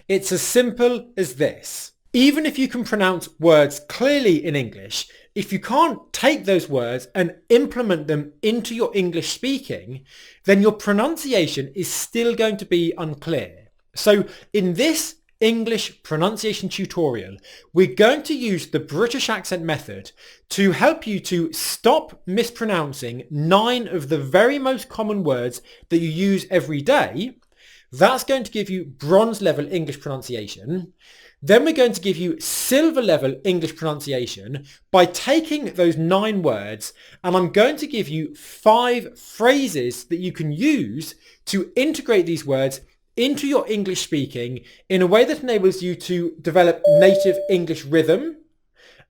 It's as simple as this. Even if you can pronounce words clearly in English, if you can't take those words and implement them into your English speaking, then your pronunciation is still going to be unclear. So in this English pronunciation tutorial, we're going to use the British accent method to help you to stop mispronouncing 9 of the very most common words that you use every day. That's going to give you bronze level English pronunciation. Then we're going to give you silver level English pronunciation by taking those 9 words, and I'm going to give you 5 phrases that you can use to integrate these words into your English speaking in a way that enables you to develop native English rhythm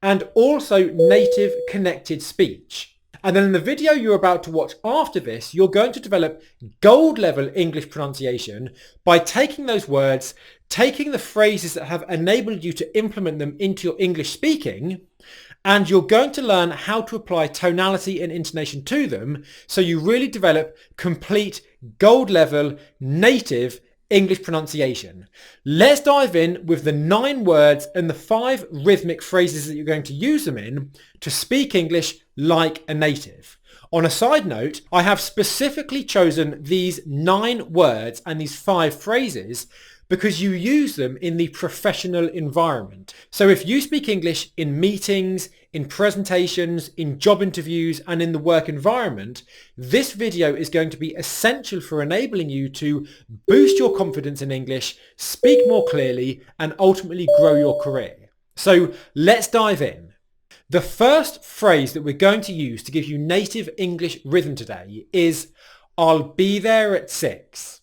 and also native connected speech. And then in the video you're about to watch after this, you're going to develop gold level English pronunciation by taking those words, taking the phrases that have enabled you to implement them into your English speaking, and you're going to learn how to apply tonality and intonation to them so you really develop complete gold level native English pronunciation. Let's dive in with the 9 words and the 5 rhythmic phrases that you're going to use them in to speak English like a native. On a side note, I have specifically chosen these 9 words and these 5 phrases because you use them in the professional environment. So if you speak English in meetings, in presentations, in job interviews, and in the work environment, this video is going to be essential for enabling you to boost your confidence in English, speak more clearly, and ultimately grow your career. So let's dive in. The first phrase that we're going to use to give you native English rhythm today is, I'll be there at 6.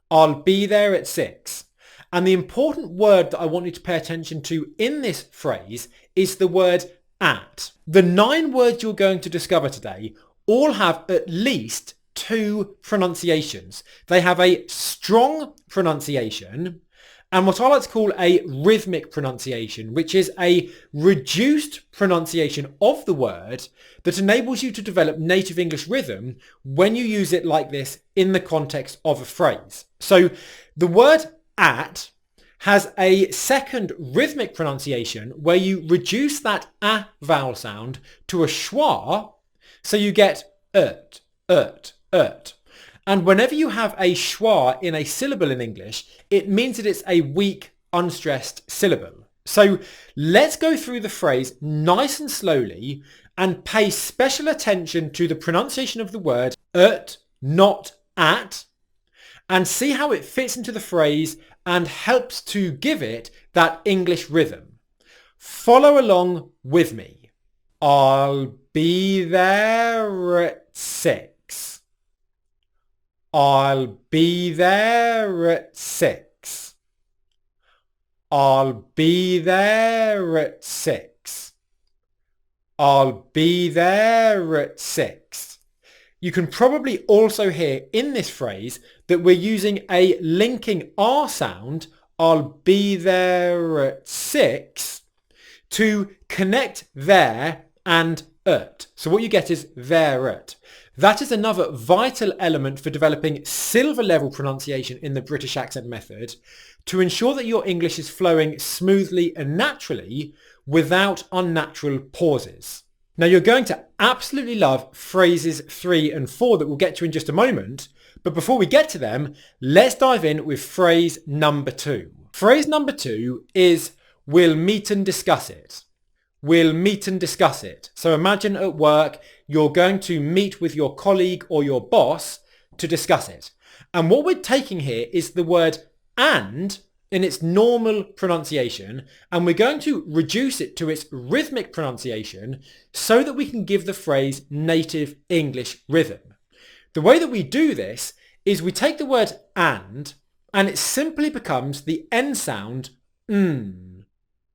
I'll be there at 6. And the important word that I want you to pay attention to in this phrase is the word at. The 9 words you're going to discover today all have at least 2 pronunciations. They have a strong pronunciation and what I like to call a rhythmic pronunciation, which is a reduced pronunciation of the word that enables you to develop native English rhythm when you use it like this in the context of a phrase. So the word at has a second rhythmic pronunciation where you reduce that a vowel sound to a schwa, so you get ert, ert, ert. And whenever you have a schwa in a syllable in English, it means that it's a weak, unstressed syllable. So let's go through the phrase nice and slowly and pay special attention to the pronunciation of the word ert, not at, and see how it fits into the phrase and helps to give it that English rhythm. Follow along with me. I'll be there at 6. I'll be there at 6. I'll be there at 6. I'll be there at 6. You can probably also hear in this phrase that we're using a linking R sound, I'll be there at 6, to connect there and at. So what you get is there at. That is another vital element for developing silver level pronunciation in the British accent method to ensure that your English is flowing smoothly and naturally without unnatural pauses. Now you're going to absolutely love phrases 3 and 4 that we'll get to in just a moment, but before we get to them, let's dive in with phrase number 2. Phrase number 2 is we'll meet and discuss it. We'll meet and discuss it. So imagine at work you're going to meet with your colleague or your boss to discuss it. And what we're taking here is the word and in its normal pronunciation, and we're going to reduce it to its rhythmic pronunciation so that we can give the phrase native English rhythm. The way that we do this is we take the word and it simply becomes the end sound n,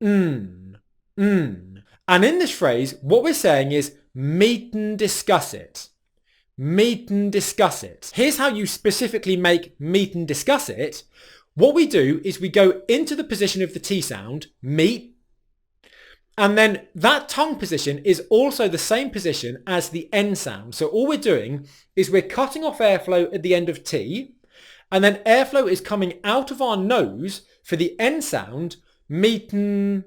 n, n. And in this phrase, what we're saying is meet and discuss it. Meet and discuss it. Here's how you specifically make meet and discuss it. What we do is we go into the position of the T sound, meet, and then that tongue position is also the same position as the N sound. So all we're doing is we're cutting off airflow at the end of T, and then airflow is coming out of our nose For the N sound, meeten,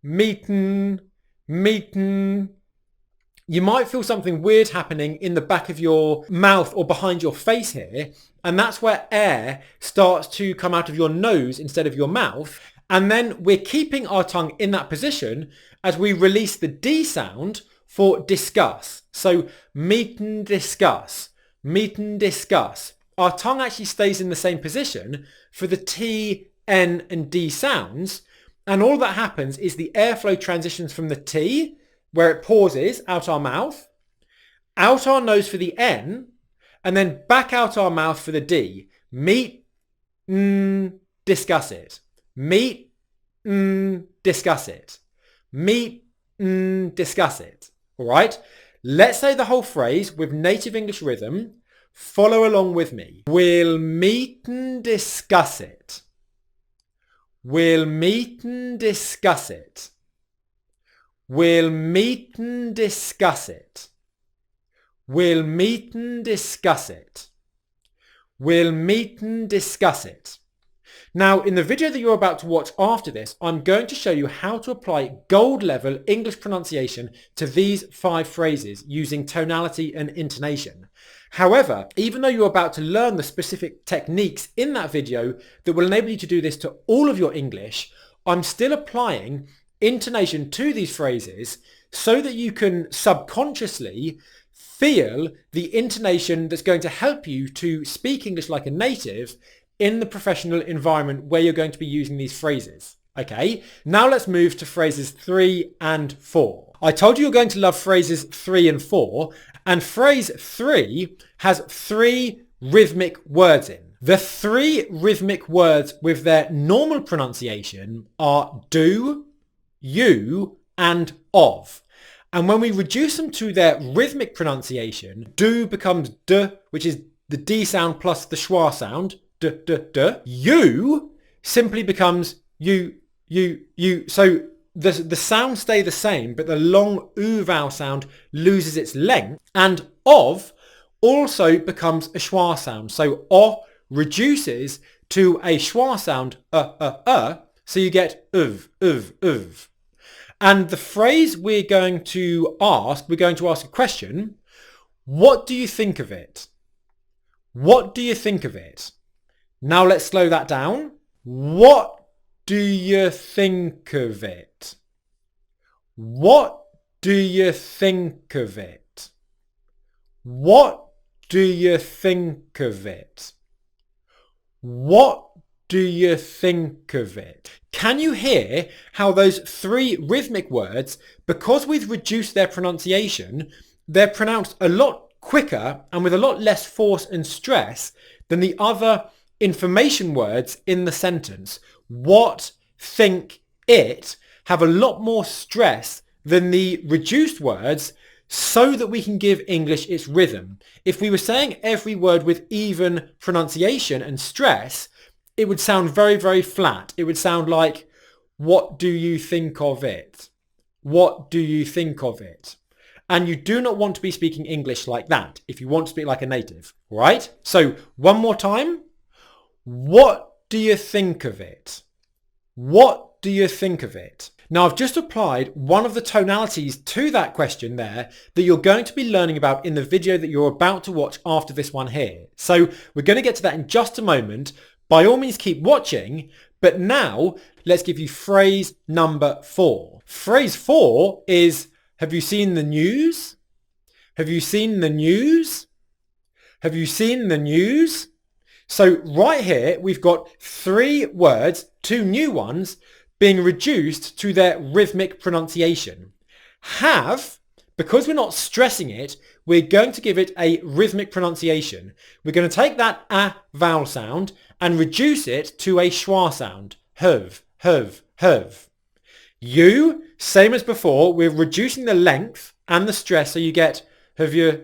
meeten, meeten, you might feel something weird happening in the back of your mouth or behind your face here. And that's where air starts to come out of your nose instead of your mouth. And then we're keeping our tongue in that position as we release the D sound for discuss. So meeten, discuss, meeten, discuss. Our tongue actually stays in the same position for the T, N and D sounds. And all that happens is the airflow transitions from the T, where it pauses out our mouth, out our nose for the N, and then back out our mouth for the D. Meet, discuss it. Meet, discuss it. Meet, discuss it. All right? Let's say the whole phrase with native English rhythm. Follow along with me. We'll meet and discuss it. We'll meet and discuss it. We'll meet and discuss it. We'll meet and discuss it. We'll meet and discuss it. Now, in the video that you're about to watch after this, I'm going to show you how to apply gold level English pronunciation to these 5 phrases using tonality and intonation. However, even though you're about to learn the specific techniques in that video that will enable you to do this to all of your English, I'm still applying intonation to these phrases so that you can subconsciously feel the intonation that's going to help you to speak English like a native in the professional environment where you're going to be using these phrases. Okay, now let's move to phrases 3 and 4. I told you you're going to love phrases 3 and 4, and phrase 3 has 3 rhythmic words in. The 3 rhythmic words with their normal pronunciation are do, you, and of. And when we reduce them to their rhythmic pronunciation, do becomes d, which is the D sound plus the schwa sound, d, d, d. You simply becomes you. So the sounds stay the same, but the long oo vowel sound loses its length. And of also becomes a schwa sound. So o reduces to a schwa sound, so you get uv. And the phrase we're going to ask a question. What do you think of it? What do you think of it? Now let's slow that down. What do you think of it? What do you think of it? What do you think of it? What do you think of it? Can you hear how those 3 rhythmic words, because we've reduced their pronunciation, they're pronounced a lot quicker and with a lot less force and stress than the other information words in the sentence? What, think, it have a lot more stress than the reduced words so that we can give English its rhythm. If we were saying every word with even pronunciation and stress, it would sound very, very flat. It would sound like, what do you think of it? What do you think of it? And you do not want to be speaking English like that if you want to speak like a native, right? So one more time. What do you think of it? What do you think of it? Now I've just applied one of the tonalities to that question there that you're going to be learning about in the video that you're about to watch after this one here. So we're going to get to that in just a moment. By all means keep watching, but now let's give you phrase number 4. Phrase 4 is, have you seen the news? Have you seen the news? Have you seen the news? So right here, we've got 3 words, 2 new ones, being reduced to their rhythmic pronunciation. Have, because we're not stressing it, we're going to give it a rhythmic pronunciation. We're going to take that a vowel sound and reduce it to a schwa sound. Have. You, same as before, we're reducing the length and the stress, so you get have you.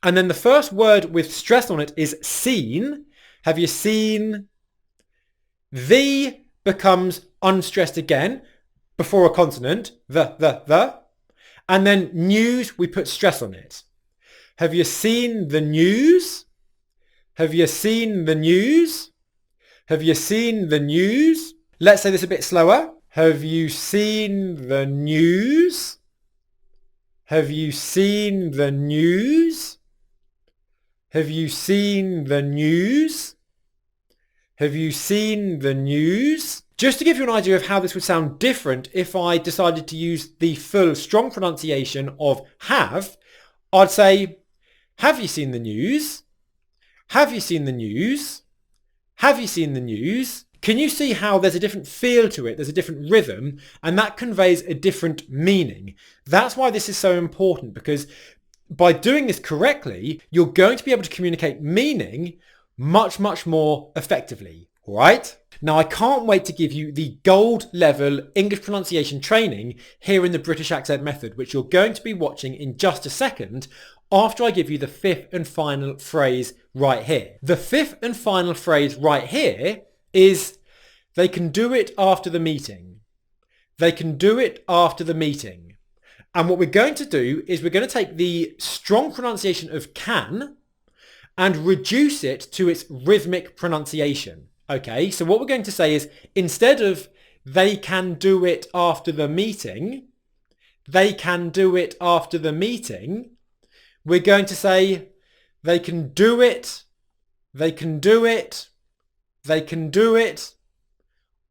And then the first word with stress on it is seen. Have you seen? The becomes unstressed again before a consonant, the. And then news, we put stress on it. Have you seen the news? Have you seen the news? Have you seen the news? Let's say this a bit slower. Have you seen the news? Have you seen the news? Have you seen the news? Have you seen the news? Just to give you an idea of how this would sound different if I decided to use the full strong pronunciation of have, I'd say, have you seen the news? Have you seen the news? Have you seen the news? Can you see how there's a different feel to it? There's a different rhythm, and that conveys a different meaning. That's why this is so important, because by doing this correctly, you're going to be able to communicate meaning much, much more effectively, right? Now, I can't wait to give you the gold level English pronunciation training here in the British Accent Method, which you're going to be watching in just a second after I give you the fifth and final phrase right here. The fifth and final phrase right here is, they can do it after the meeting. They can do it after the meeting. And what we're going to do is we're going to take the strong pronunciation of can and reduce it to its rhythmic pronunciation. Okay, so what we're going to say is, instead of they can do it after the meeting, they can do it after the meeting, we're going to say they can do it, they can do it, they can do it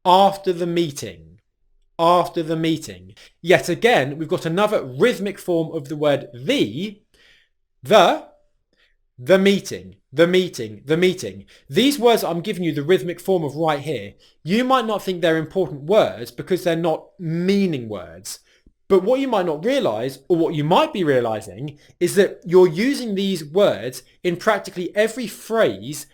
after the meeting. After the meeting. Yet again, we've got another rhythmic form of the word the meeting, the meeting, the meeting. These words I'm giving you the rhythmic form of right here, you might not think they're important words because they're not meaning words. But what you might not realise, or what you might be realising, is that you're using these words in practically every phrase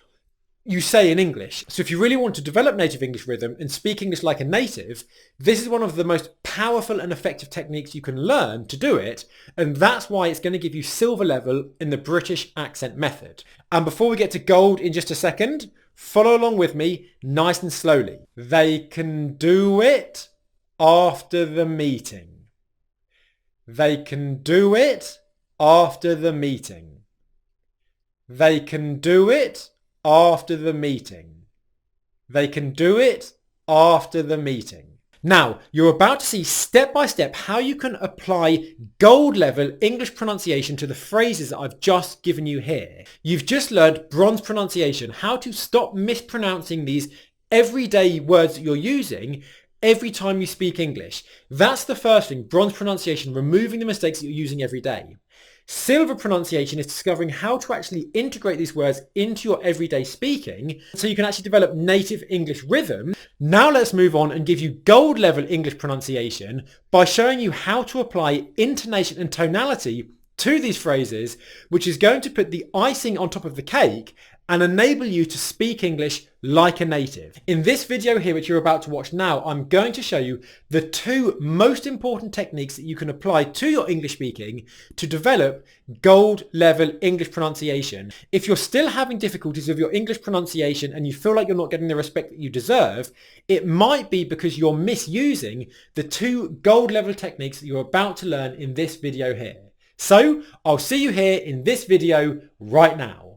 you say in English. So if you really want to develop native English rhythm and speak English like a native, this is one of the most powerful and effective techniques you can learn to do it, and that's why it's going to give you silver level in the British Accent Method. And before we get to gold in just a second, follow along with me nice and slowly. They can do it after the meeting. They can do it after the meeting. They can do it after the meeting. They can do it after the meeting. Now, you're about to see step by step how you can apply gold level English pronunciation to the phrases that I've just given you here. You've just learned bronze pronunciation, how to stop mispronouncing these everyday words that you're using every time you speak English. That's the first thing, bronze pronunciation, removing the mistakes that you're using every day. Silver pronunciation is discovering how to actually integrate these words into your everyday speaking so you can actually develop native English rhythm. Now let's move on and give you gold level English pronunciation by showing you how to apply intonation and tonality to these phrases, which is going to put the icing on top of the cake and enable you to speak English like a native. In this video here, which you're about to watch now, I'm going to show you the two most important techniques that you can apply to your English speaking to develop gold level English pronunciation. If you're still having difficulties with your English pronunciation and you feel like you're not getting the respect that you deserve, it might be because you're misusing the two gold level techniques that you're about to learn in this video here. So I'll see you here in this video right now.